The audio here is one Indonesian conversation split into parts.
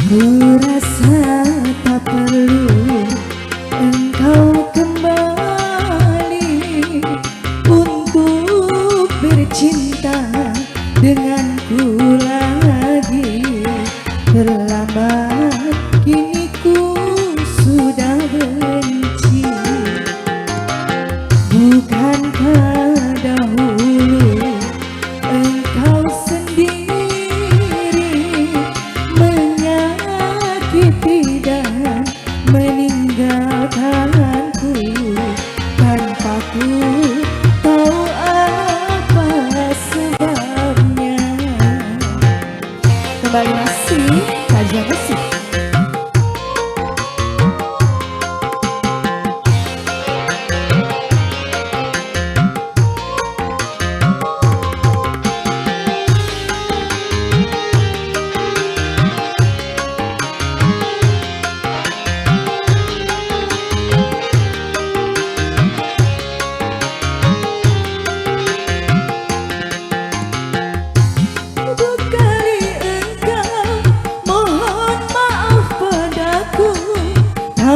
Kurasa tak perlu engkau kembali untuk bercinta denganku lagi. Terlambat kini ku sudah benci. Bukankah dahulu engkau sendiri menyakiti dan meninggalkanku tanpa ku tahu apa sebabnya. Kembali masih saja musik.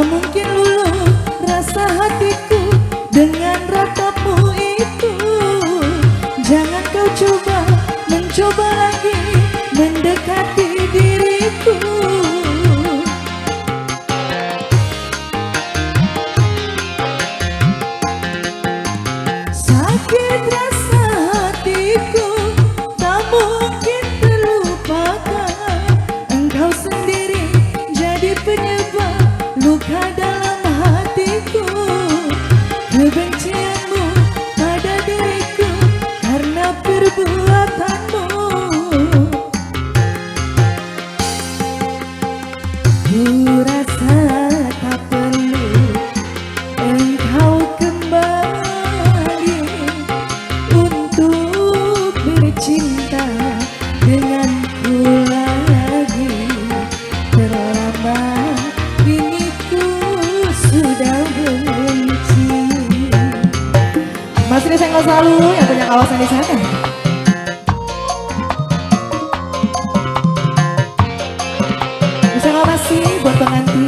Mungkin luluh rasa hatiku dengan ratapmu itu. Jangan kau coba mencoba lagi mendekati diriku. Sakit rasa hatiku tak mungkin terlupakan. Engkau sendiri jadi penyebab luka dalam hatiku. Kebencianmu pada diriku karena perbuatanmu. Ku rasa tak perlu engkau kembali untuk bercinta denganku lagi. Terlambat kini ku sudah benci. Mas Rizal selalu yang punya kawasan di sana. Bisa nggak masih buat pengantin?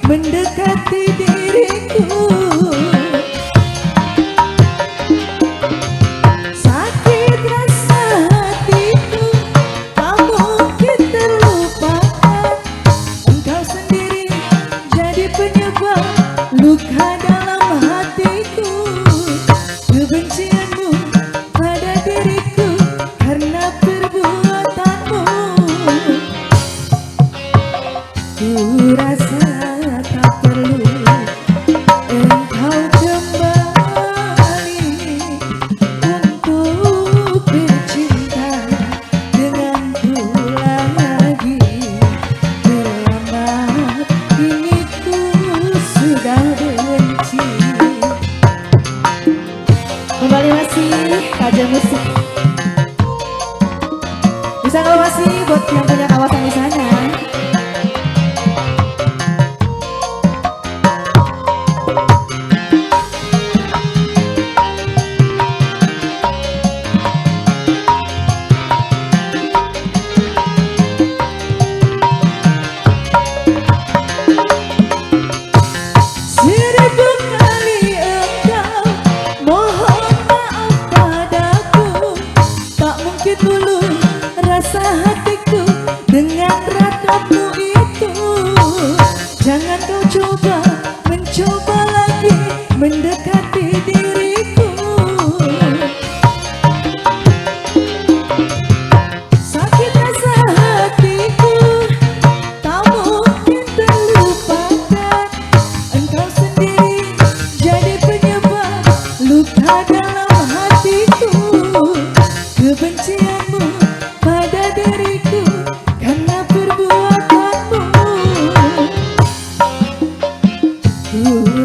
Mendekati diriku. Sakit rasa hatiku tak mungkin terlupakan. Engkau sendiri jadi penyebab luka dalam hatiku. Kebencianmu pada diriku karena perbuatanmu. Ku rasa tak perlu engkau kembali untuk bercinta denganku lagi. Terlambat kini ku sudah benci. Kembali masih saja musik. Bisa nggak masih buat yang punya kawasan di sana? Rasa hatiku dengan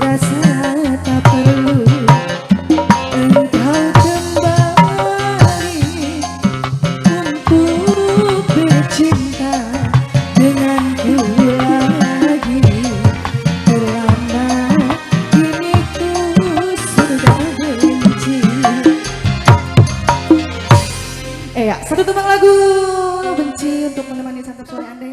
rasa tak perlu engkau kembali untuk bercinta denganku lagi. Terlama kini ku sudah benci. Ya, satu tembang lagu benci untuk menemani santap sore Anda ya.